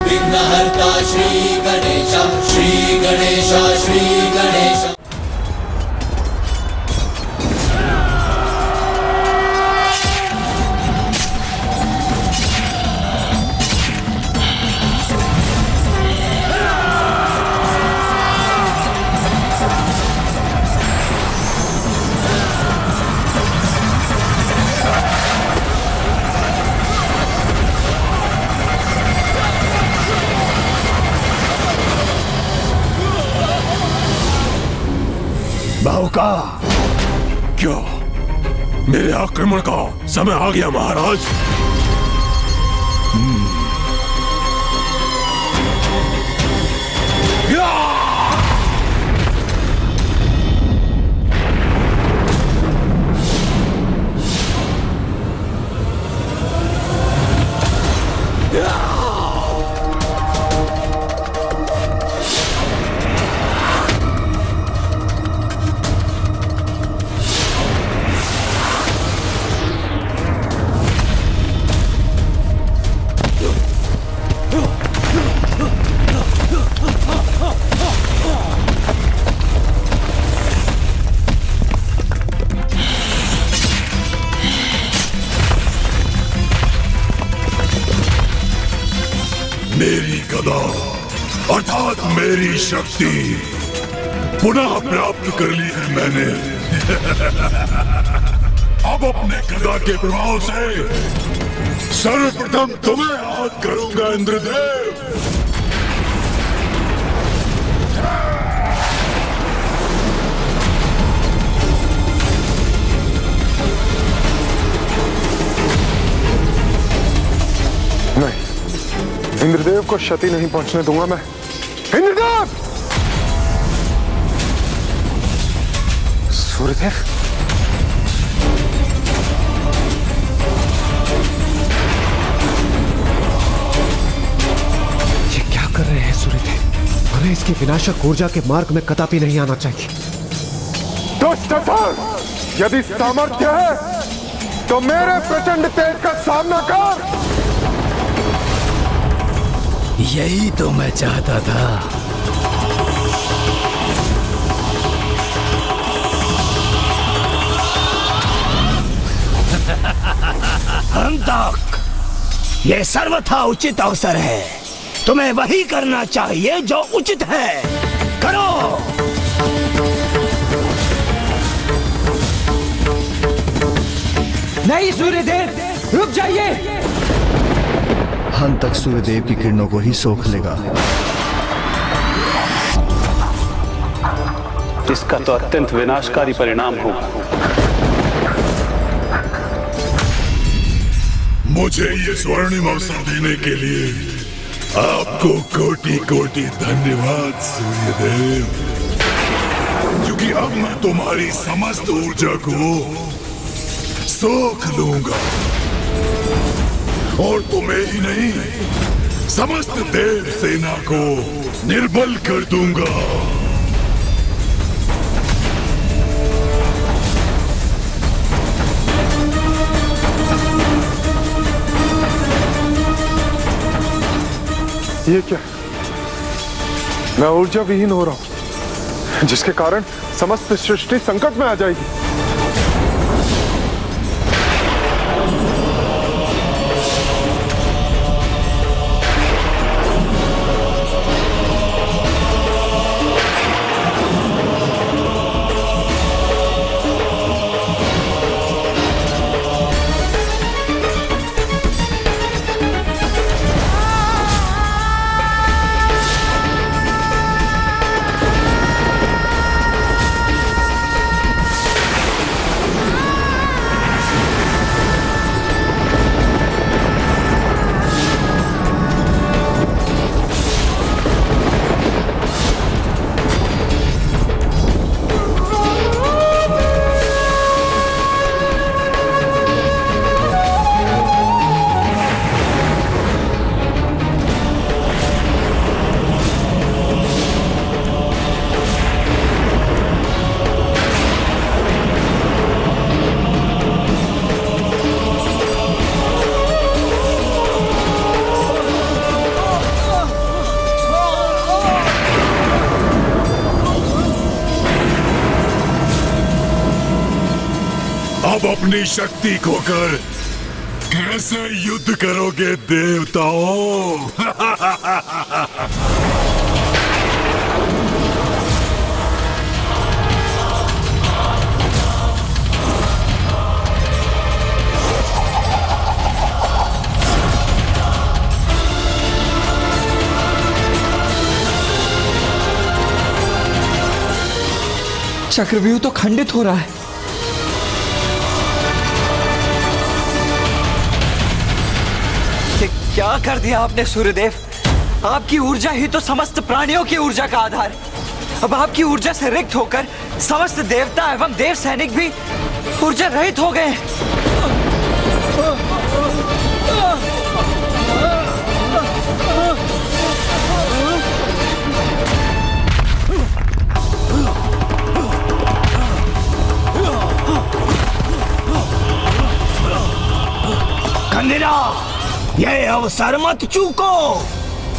विघ्नहर्ता श्री गणेश, श्री गणेश, श्री गणेश। बाहुका, क्या मेरे आक्रमण का समय आ गया महाराज? मेरी गदा अर्थात मेरी शक्ति पुनः प्राप्त कर ली है मैंने। अब अपने गदा के प्रभाव से सर्वप्रथम तुम्हें याद करूंगा इंद्रदेव। नहीं, इंद्रदेव को क्षति नहीं पहुंचने दूंगा मैं। इंद्रदेव! सूर्यदेव? ये क्या कर रहे हैं सूर्यदेव? हमें इसकी विनाशक ऊर्जा के मार्ग में कदापि नहीं आना चाहिए। दुष्ट अथर्व, यदि सामर्थ्य है तो मेरे प्रचंड तेज का सामना कर। यही तो मैं चाहता था। अंतक, ये सर्वथा उचित अवसर है। तुम्हें वही करना चाहिए जो उचित है। करो। नहीं सूर्यदेव, रुक जाइए। अंतक सूर्यदेव की किरणों को ही सोख लेगा। इसका तो अत्यंत विनाशकारी परिणाम होगा। मुझे ये स्वर्णिम अवसर देने के लिए आपको कोटि कोटि धन्यवाद सूर्यदेव, क्योंकि अब मैं तुम्हारी समस्त ऊर्जा को सोख लूंगा और तुम्हें ही नहीं समस्त देव सेना को निर्बल कर दूंगा। ये क्या? मैं ऊर्जा विहीन हो रहा हूं, जिसके कारण समस्त सृष्टि संकट में आ जाएगी। अब अपनी शक्ति खोकर कैसे युद्ध करोगे देवताओं? चक्रव्यूह तो खंडित हो रहा है। क्या कर दिया आपने सूर्यदेव? आपकी ऊर्जा ही तो समस्त प्राणियों की ऊर्जा का आधार है। अब आपकी ऊर्जा से रिक्त होकर समस्त देवता एवं देव सैनिक भी ऊर्जा रहित हो गए। खंडेरा, ये अवसर मत चूको।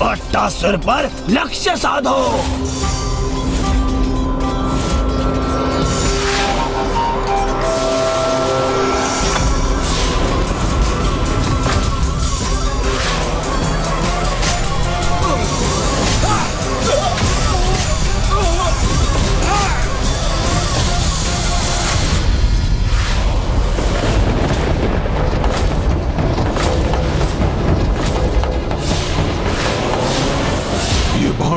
अट्टासुर पर लक्ष्य साधो।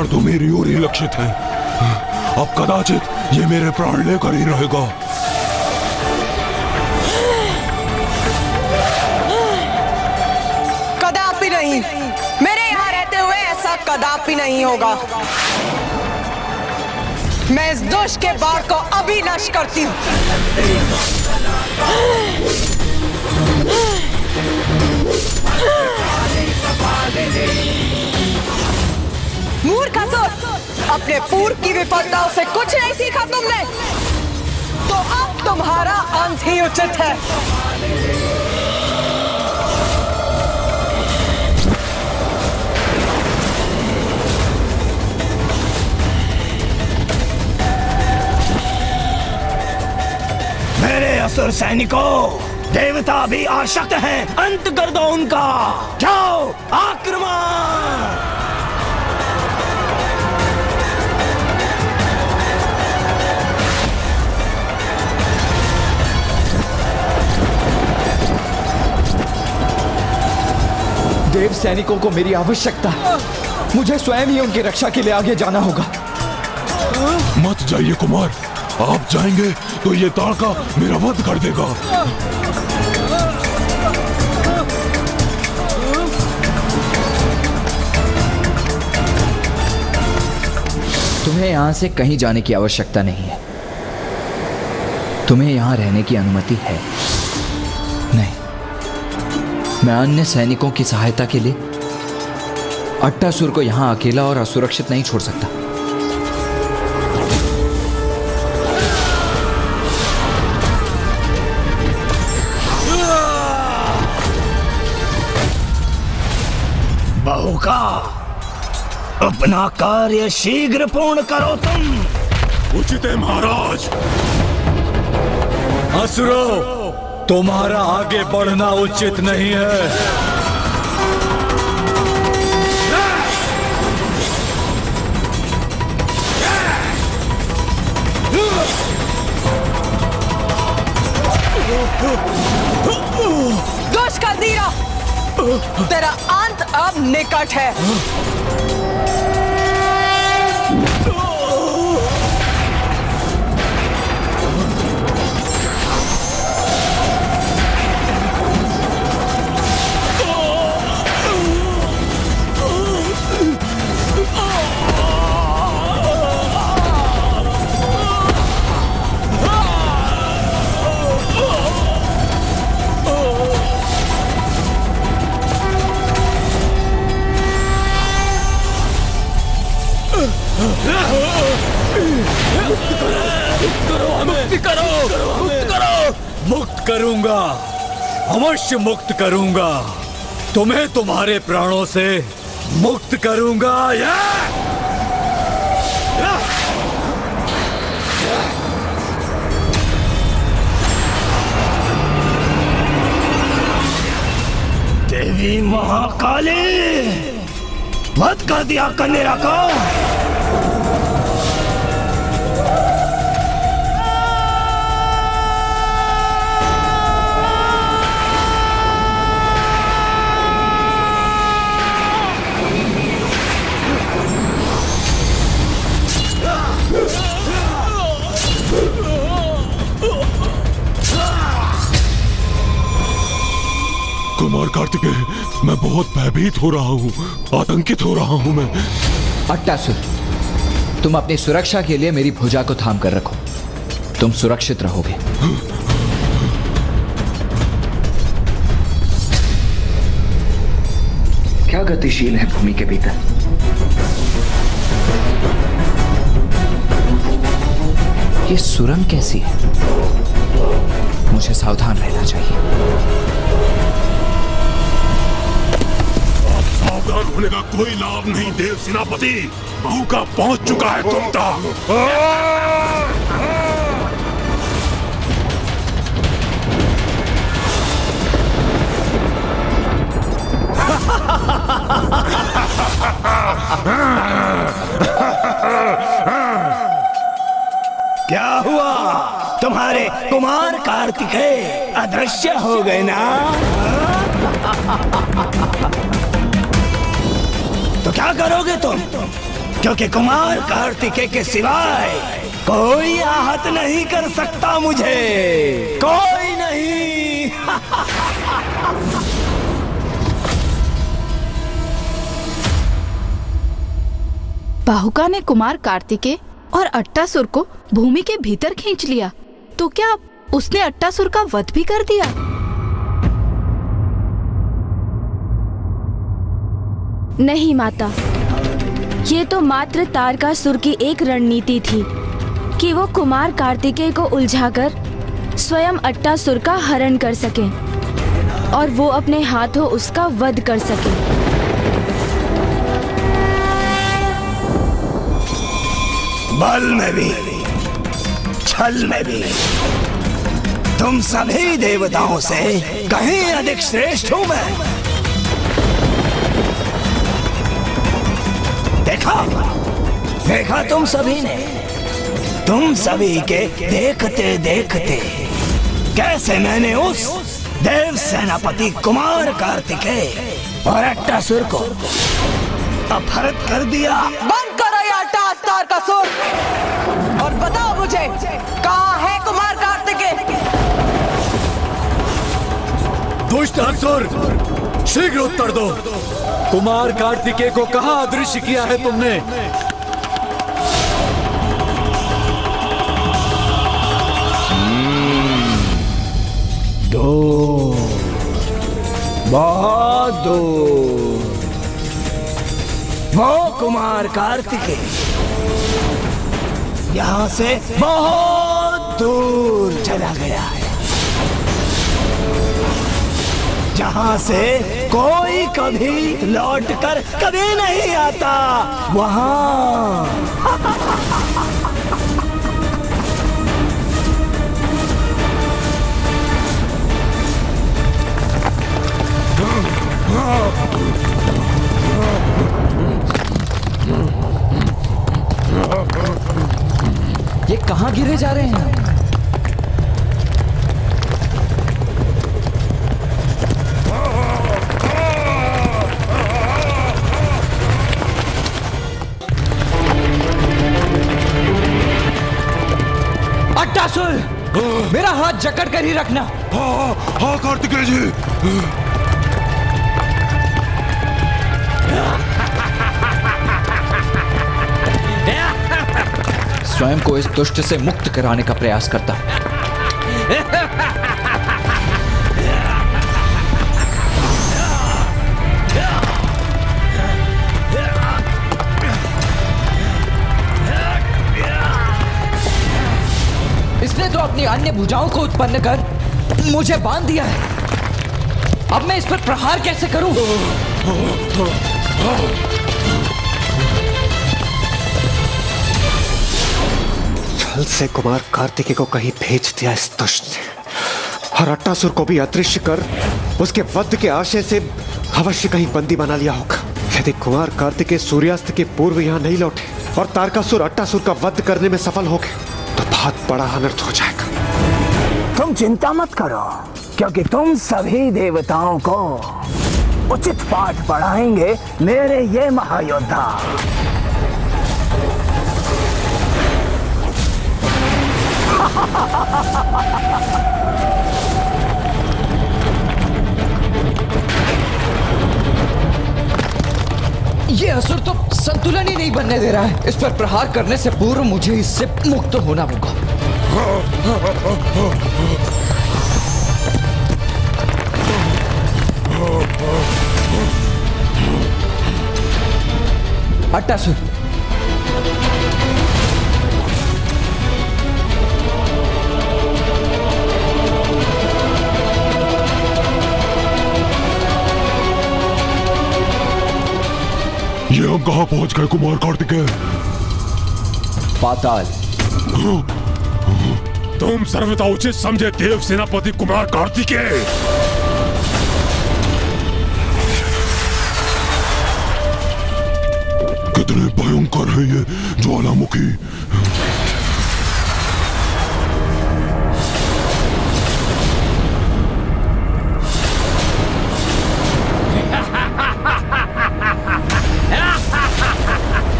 तो मेरी ओर ही लक्षित है। अब कदाचित ये मेरे प्राण लेकर ही रहेगा। कदापि नहीं, मेरे यहाँ रहते हुए ऐसा कदापि नहीं होगा। मैं इस दुष्ट के बाढ़ को अभी नष्ट करती हूँ। मूर्ख असुर, अपने पूर्व की विफलताओं से कुछ नहीं सीखा तुमने, तो अब तुम्हारा अंत ही उचित है। मेरे असुर सैनिकों, देवता भी आसक्त हैं। अंत कर दो उनका। जाओ, आक्रमण! देव सैनिकों को मेरी आवश्यकता है। मुझे स्वयं ही उनकी रक्षा के लिए आगे जाना होगा। मत जाइए कुमार, आप जाएंगे तो ये ताड़का मेरा वध कर देगा। तुम्हें यहाँ से कहीं जाने की आवश्यकता नहीं है। तुम्हें यहाँ रहने की अनुमति है। नहीं, मैं अन्य सैनिकों की सहायता के लिए अट्टासुर को यहाँ अकेला और असुरक्षित नहीं छोड़ सकता। बहुका, अपना कार्य शीघ्र पूर्ण करो तुम। उचित है महाराज। असुरो, तुम्हारा आगे बढ़ना उचित नहीं है। दुष्ट खंडीरा, तेरा अंत अब निकट है। मुक्त करूंगा, अवश्य मुक्त करूंगा। तुम्हें तुम्हारे प्राणों से मुक्त करूंगा। देवी महाकाली, वध कर दिया कन्या को। कुमार कार्तिकेय, मैं बहुत भयभीत हो रहा हूँ, आतंकित हो रहा हूँ मैं। अट्टासुर, तुम अपनी सुरक्षा के लिए मेरी भुजा को थाम कर रखो। तुम सुरक्षित रहोगे। क्या गतिशील है भूमि के भीतर? ये सुरंग कैसी है? मुझे सावधान रहना चाहिए। सावधान होने का कोई लाभ नहीं देव सेनापति। बहू का पहुंच चुका है तुम तक। क्या हुआ? तुम्हारे कुमार कार्तिकेय अदृश्य हो गए ना? तो क्या करोगे तुम? क्योंकि कुमार कार्तिकेय के सिवाय कोई आहत नहीं कर सकता मुझे, कोई नहीं। बाहुका ने कुमार कार्तिकेय और अट्टासुर को भूमि के भीतर खींच लिया, तो क्या उसने अट्टासुर का वध भी कर दिया? नहीं माता, ये तो मात्र तारकासुर की एक रणनीति थी कि वो कुमार कार्तिकेय को उलझाकर स्वयं अट्टासुर का हरण कर सके और वो अपने हाथों उसका वध कर सके। बल में भी, छल में भी तुम सभी देवताओं से कहीं अधिक श्रेष्ठ हूं मैं। देखा तुम सभी ने, तुम सभी के देखते देखते कैसे मैंने उस देव सेनापति कुमार कार्तिकेय और अट्टासुर को अपहृत कर दिया। बंद करो ये अट्टास तारकासुर और बताओ मुझे, कहाँ है कुमार कार्तिकेय? दुष्ट असुर, शीघ्र उत्तर दो। कुमार कार्तिकेय को कहाँ अदृश्य किया है तुमने? बहुत दूर वो कुमार कार्तिकेय यहाँ से बहुत दूर चला गया है, जहाँ से कोई कभी लौटकर कभी नहीं आता। वहाँ ये कहाँ गिरे जा रहे हैं? अट्टासुर, मेरा हाथ जकड़ कर ही रखना। हाँ कार्तिकेय जी। स्वयं को इस दुष्ट से मुक्त कराने का प्रयास करता हूं। इसने तो अपनी अन्य भुजाओं को उत्पन्न कर मुझे बांध दिया है। अब मैं इस पर प्रहार कैसे करूं? छल से कुमार कार्तिकेय को कहीं भेज दिया इस दुष्ट ने, और अट्टासुर को भी अदृश्य कर उसके वध के आशय से अवश्य कहीं बंदी बना लिया होगा। यदि कुमार कार्तिकेय सूर्यास्त के पूर्व यहाँ नहीं लौटे और तारकासुर अट्टासुर का वध करने में सफल हो गए तो बहुत बड़ा अनर्थ हो जाएगा। तुम चिंता मत करो, क्योंकि तुम सभी देवताओं को उचित पाठ पढ़ाएंगे मेरे ये महायोद्धा। ये असुर तो संतुलन ही नहीं बनने दे रहा है। इस पर प्रहार करने से पूर्व मुझे इससे मुक्त होना होगा। अट्टासुर, ये हम कहाँ पहुंच गए कुमार कार्तिकेय? पाताल। तुम सर्वथा उचित समझे देव सेनापति कुमार कार्तिकेय। कितने भयंकर है ये ज्वालामुखी।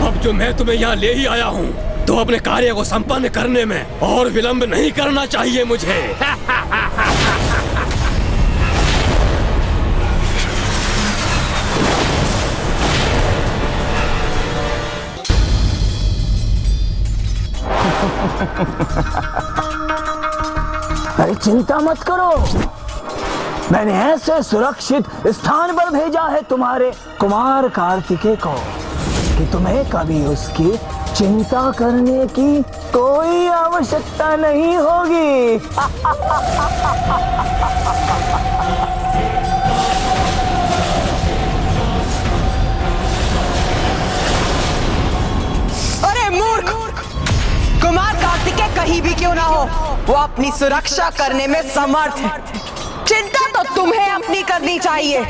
अब जो मैं तुम्हें यहाँ ले ही आया हूँ, तो अपने कार्य को संपन्न करने में और विलंब नहीं करना चाहिए मुझे। अरे चिंता मत करो, मैंने ऐसे सुरक्षित स्थान पर भेजा है तुम्हारे कुमार कार्तिकेय को कि तुम्हें कभी उसकी चिंता करने की कोई आवश्यकता नहीं होगी। अरे मूर्ख! कुमार कार्तिकेय कहीं भी क्यों ना हो, वो अपनी सुरक्षा करने में समर्थ है। चिंता तो तुम्हें अपनी करनी चाहिए।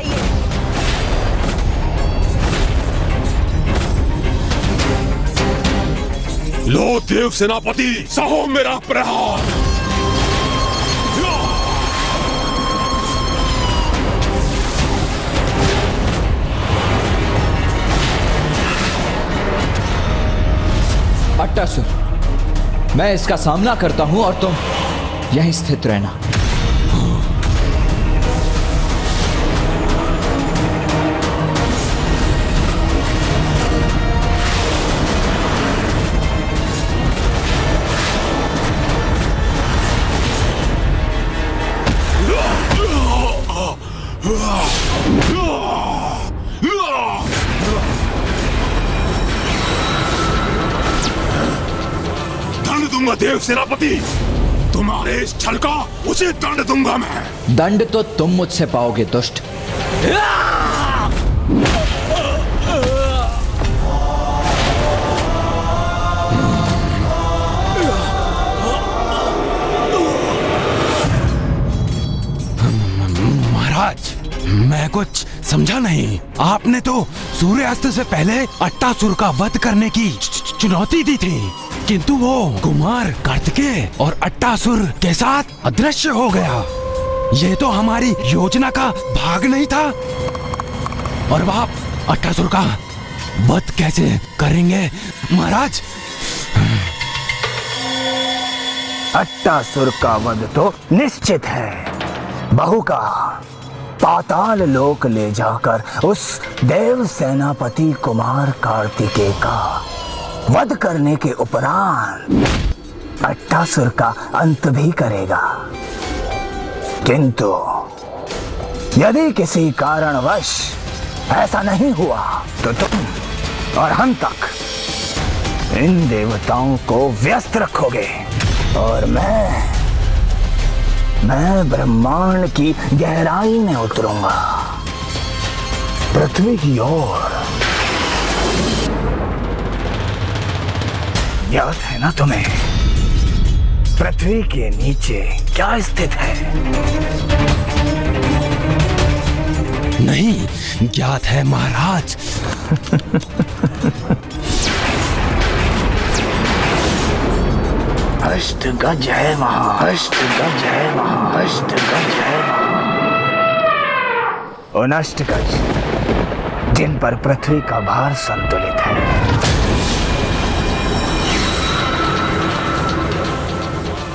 लो देव सेनापति, सहो मेरा प्रहार। अट्टासुर, मैं इसका सामना करता हूं और तुम यहीं स्थित रहना। दंड दूंगा देव सेनापति, तुम्हारे इस छल का उचित दंड दूंगा मैं। दंड तो तुम मुझसे पाओगे दुष्ट। महाराज, मैं कुछ समझा नहीं। आपने तो सूर्यास्त से पहले अट्टासुर का वध करने की चुनौती दी थी, किंतु वो कुमार कार्तिकेय और अट्टासुर के साथ अदृश्य हो गया। ये तो हमारी योजना का भाग नहीं था। और आप अट्टासुर का वध कैसे करेंगे महाराज? अट्टासुर का वध तो निश्चित है। बहू का पाताल लोक ले जाकर उस देव सेनापति कुमार कार्तिकेय का वध करने के उपरांत अट्टासुर का अंत भी करेगा। किंतु यदि किसी कारणवश ऐसा नहीं हुआ तो तुम और हम तक इन देवताओं को व्यस्त रखोगे और मैं ब्रह्मांड की गहराई में उतरूंगा, पृथ्वी की ओर। याद है ना तुम्हें पृथ्वी के नीचे क्या स्थित है? नहीं ज्ञात है महाराज। अष्टगज है वहाँ, अष्टगज है वहाँ, अष्टगज है वहाँ। उन अष्टगज जिन पर पृथ्वी का भार संतुलित है।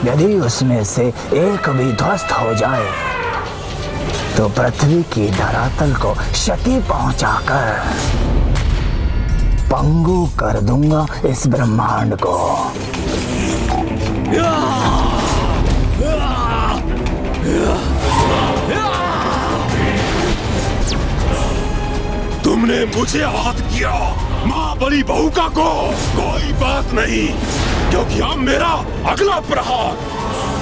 यदि उसमें से एक भी ध्वस्त हो जाए तो पृथ्वी की धरातल को क्षति पहुंचाकर पंगु कर दूंगा इस ब्रह्मांड को। तुमने मुझे आहत किया माँ बड़ी बहुका को, कोई बात नहीं, क्योंकि अब मेरा अगला प्रहार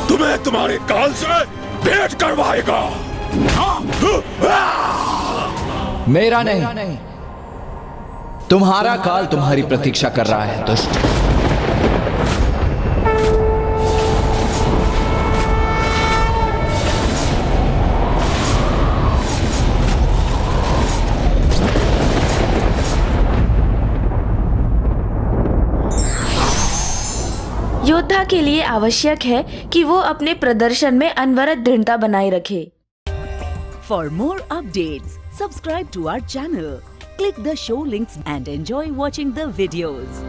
तुम्हें तुम्हारे काल से भेंट करवाएगा। मेरा नहीं, तुम्हारा काल तुम्हारी प्रतीक्षा कर रहा है दुष्ट। योद्धा के लिए आवश्यक है कि वो अपने प्रदर्शन में अनवरत दृढ़ता बनाए रखे। For more updates, subscribe to our channel, click the show links and enjoy watching the videos.